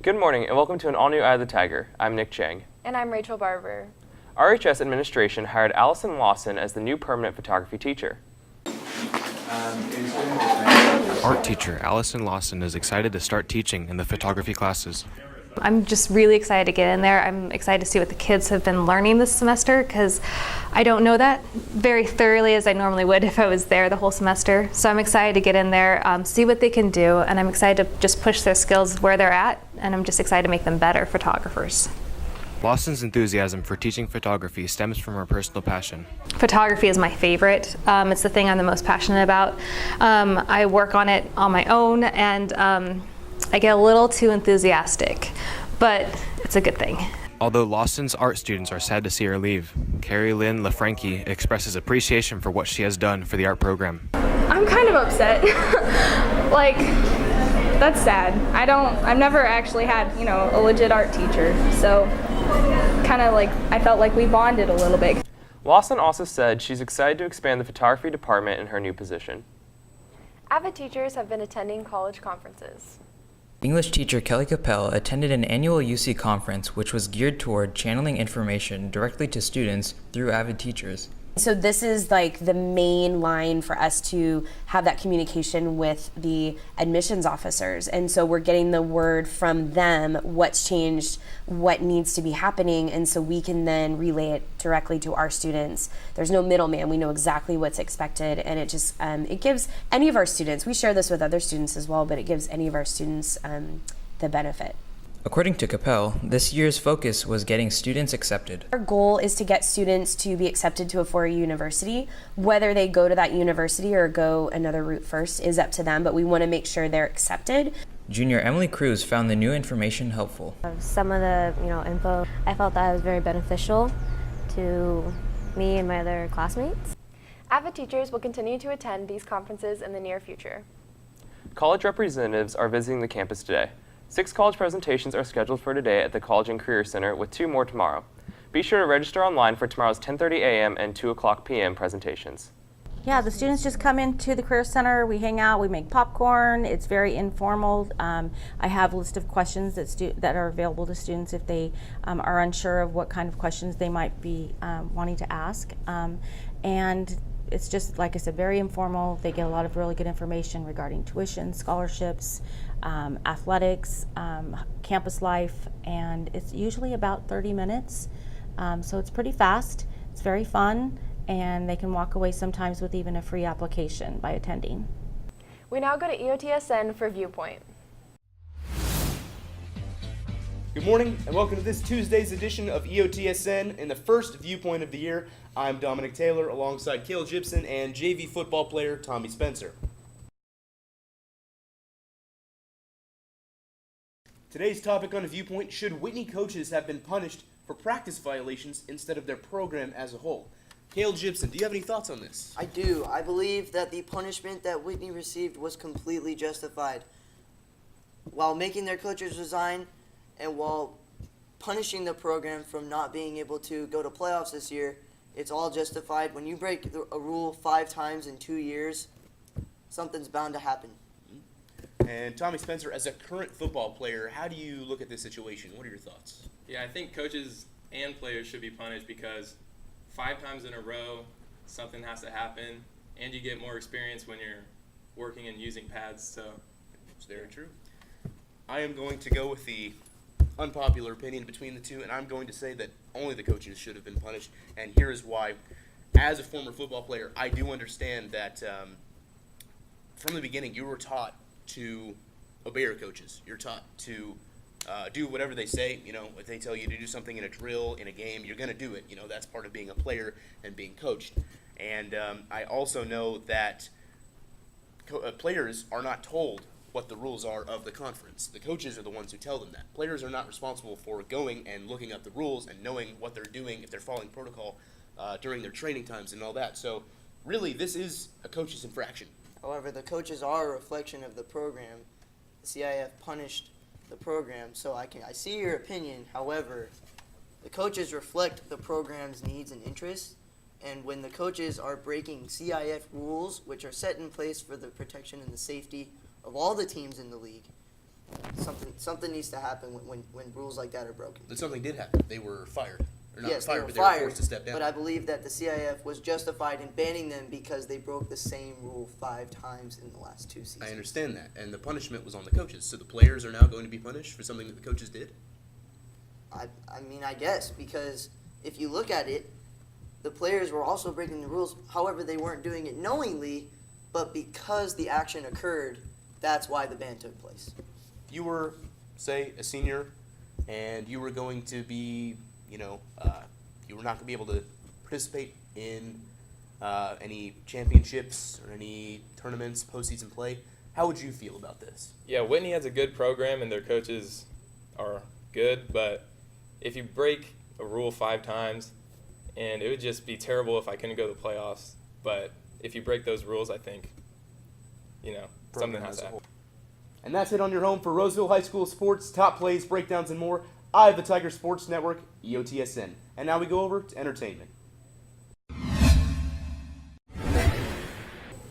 Good morning and welcome to an all-new Eye of the Tiger. I'm Nick Chang. And I'm Rachel Barber. RHS administration hired Allison Lawson as the new permanent photography teacher. Art teacher Allison Lawson is excited to start teaching in the photography classes. I'm just really excited to get in there. I'm excited to see what the kids have been learning this semester because I don't know that very thoroughly as I normally would if I was there the whole semester. So I'm excited to get in there, see what they can do, and I'm excited to just push their skills where they're at, and I'm just excited to make them better photographers. Lawson's enthusiasm for teaching photography stems from her personal passion. Photography is my favorite. It's the thing I'm the most passionate about. I work on it on my own, and I get a little too enthusiastic, but it's a good thing. Although Lawson's art students are sad to see her leave, Carrie Lynn LaFranchi expresses appreciation for what she has done for the art program. I'm kind of upset. That's sad. I've never actually had, a legit art teacher, so I felt like we bonded a little bit. Lawson also said she's excited to expand the photography department in her new position. Avid teachers have been attending college conferences. English teacher Kelly Capel attended an annual UC conference which was geared toward channeling information directly to students through avid teachers. So this is like the main line for us to have that communication with the admissions officers. And so we're getting the word from them, what's changed, what needs to be happening, and so we can then relay it directly to our students. There's no middleman, we know exactly what's expected, and it just, it gives any of our students, we share this with other students as well, but it gives any of our students the benefit. According to Capel, this year's focus was getting students accepted. Our goal is to get students to be accepted to a four-year university. Whether they go to that university or go another route first is up to them, but we want to make sure they're accepted. Junior Emily Cruz found the new information helpful. Some of the info, I felt that was very beneficial to me and my other classmates. Avid teachers will continue to attend these conferences in the near future. College representatives are visiting the campus today. 6 college presentations are scheduled for today at the College and Career Center, with 2 more tomorrow. Be sure to register online for tomorrow's 10:30 a.m. and 2 o'clock p.m. presentations. Yeah, the students just come into the Career Center, we hang out, we make popcorn, it's very informal. I have a list of questions that are available to students if they are unsure of what kind of questions they might be wanting to ask. And it's just, like I said, very informal. They get a lot of really good information regarding tuition, scholarships, athletics, campus life, and it's usually about 30 minutes. So it's pretty fast, it's very fun, and they can walk away sometimes with even a free application by attending. We now go to EOTSN for Viewpoint. Good morning and welcome to this Tuesday's edition of EOTSN and the first Viewpoint of the year. I'm Dominic Taylor alongside Cale Gibson and JV football player Tommy Spencer. Today's topic on Viewpoint: should Whitney coaches have been punished for practice violations instead of their program as a whole? Cale Gibson, do you have any thoughts on this? I do. I believe that the punishment that Whitney received was completely justified. While making their coaches resign and while punishing the program from not being able to go to playoffs this year, it's all justified. When you break a rule 5 times in 2 years, something's bound to happen. And Tommy Spencer, as a current football player, how do you look at this situation? What are your thoughts? Yeah, I think coaches and players should be punished because 5 times in a row, something has to happen, and you get more experience when you're working and using pads. So it's very true. I am going to go with the unpopular opinion between the two, and I'm going to say that only the coaches should have been punished, and here is why. As a former football player, I do understand that from the beginning you were taught to obey your coaches. You're taught to do whatever they say. If they tell you to do something in a drill, in a game, you're going to do it. That's part of being a player and being coached. And I also know that players are not told what the rules are of the conference. The coaches are the ones who tell them that. Players are not responsible for going and looking up the rules and knowing what they're doing, if they're following protocol during their training times and all that. So really, this is a coach's infraction. However, the coaches are a reflection of the program. The CIF punished the program, so I see your opinion. However, the coaches reflect the program's needs and interests, and when the coaches are breaking CIF rules, which are set in place for the protection and the safety of all the teams in the league, Something needs to happen when rules like that are broken. But something did happen. They were fired. Or not Yes, fired, they were but fired. they were forced to step down. But I believe that the CIF was justified in banning them because they broke the same rule 5 times in the last 2 seasons. I understand that, and the punishment was on the coaches. So the players are now going to be punished for something that the coaches did? I mean, I guess, because if you look at it, the players were also breaking the rules. However, they weren't doing it knowingly, but because the action occurred, that's why the ban took place. You were, say, a senior, and you were going to be, you were not going to be able to participate in any championships or any tournaments, postseason play. How would you feel about this? Yeah, Whitney has a good program and their coaches are good, but if you break a rule 5 times, and it would just be terrible if I couldn't go to the playoffs, but if you break those rules, I think, something has to happen. And that's it on your home for Roseville High School sports, top plays, breakdowns, and more. I have the Tiger Sports Network, EOTSN. And now we go over to entertainment.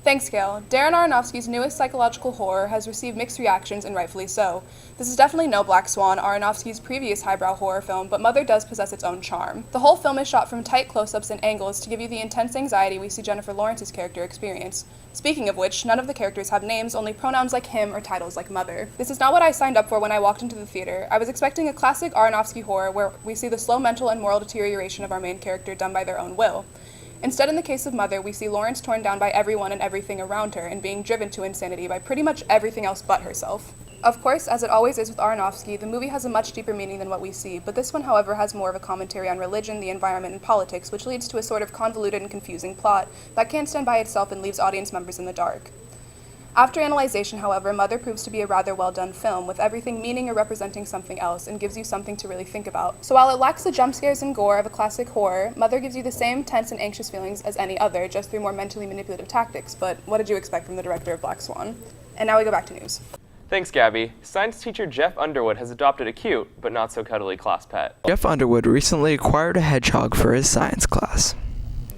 Thanks, Gail. Darren Aronofsky's newest psychological horror has received mixed reactions, and rightfully so. This is definitely no Black Swan, Aronofsky's previous highbrow horror film, but Mother does possess its own charm. The whole film is shot from tight close-ups and angles to give you the intense anxiety we see Jennifer Lawrence's character experience. Speaking of which, none of the characters have names, only pronouns like him or titles like mother. This is not what I signed up for when I walked into the theater. I was expecting a classic Aronofsky horror where we see the slow mental and moral deterioration of our main character done by their own will. Instead, in the case of Mother, we see Lawrence torn down by everyone and everything around her and being driven to insanity by pretty much everything else but herself. Of course, as it always is with Aronofsky, the movie has a much deeper meaning than what we see, but this one, however, has more of a commentary on religion, the environment, and politics, which leads to a sort of convoluted and confusing plot that can't stand by itself and leaves audience members in the dark. After analyzation, however, Mother proves to be a rather well-done film, with everything meaning or representing something else, and gives you something to really think about. So while it lacks the jump scares and gore of a classic horror, Mother gives you the same tense and anxious feelings as any other, just through more mentally manipulative tactics. But what did you expect from the director of Black Swan? And now we go back to news. Thanks, Gabby. Science teacher Jeff Underwood has adopted a cute, but not so cuddly class pet. Jeff Underwood recently acquired a hedgehog for his science class.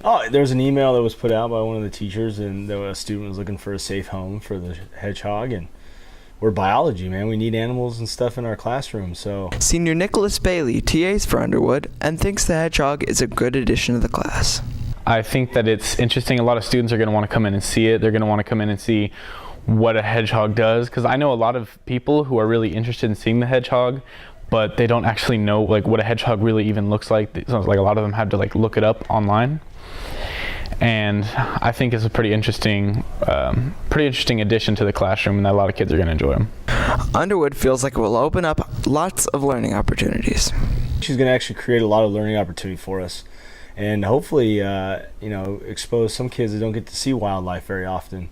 Oh, there was an email that was put out by one of the teachers, and a student was looking for a safe home for the hedgehog, and we're biology, man. We need animals and stuff in our classroom, so. Senior Nicholas Bailey TAs for Underwood and thinks the hedgehog is a good addition to the class. I think that it's interesting. A lot of students are going to want to come in and see it. They're going to want to come in and see what a hedgehog does, because I know a lot of people who are really interested in seeing the hedgehog, but they don't actually know what a hedgehog really even looks like. A lot of them have to look it up online. And I think it's a pretty interesting addition to the classroom, and that a lot of kids are going to enjoy them. Underwood feels like it will open up lots of learning opportunities. She's going to actually create a lot of learning opportunity for us, and hopefully, expose some kids that don't get to see wildlife very often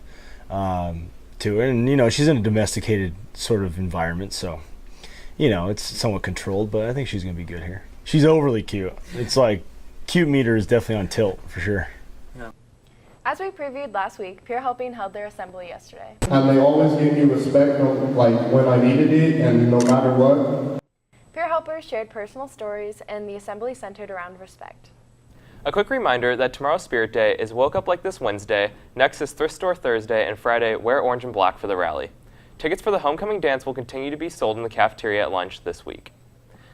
to it. And she's in a domesticated sort of environment, so it's somewhat controlled. But I think she's going to be good here. She's overly cute. It's like cute meter is definitely on tilt for sure. As we previewed last week, Peer Helping held their assembly yesterday. And they always give me respect, when I needed it, and no matter what. Peer Helpers shared personal stories, and the assembly centered around respect. A quick reminder that tomorrow's Spirit Day is Woke Up Like This Wednesday, next is Thrift Store Thursday, and Friday, Wear Orange and Black for the rally. Tickets for the homecoming dance will continue to be sold in the cafeteria at lunch this week.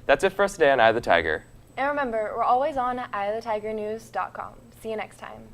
That's it for us today on Eye of the Tiger. And remember, we're always on at eyeofthetigernews.com. See you next time.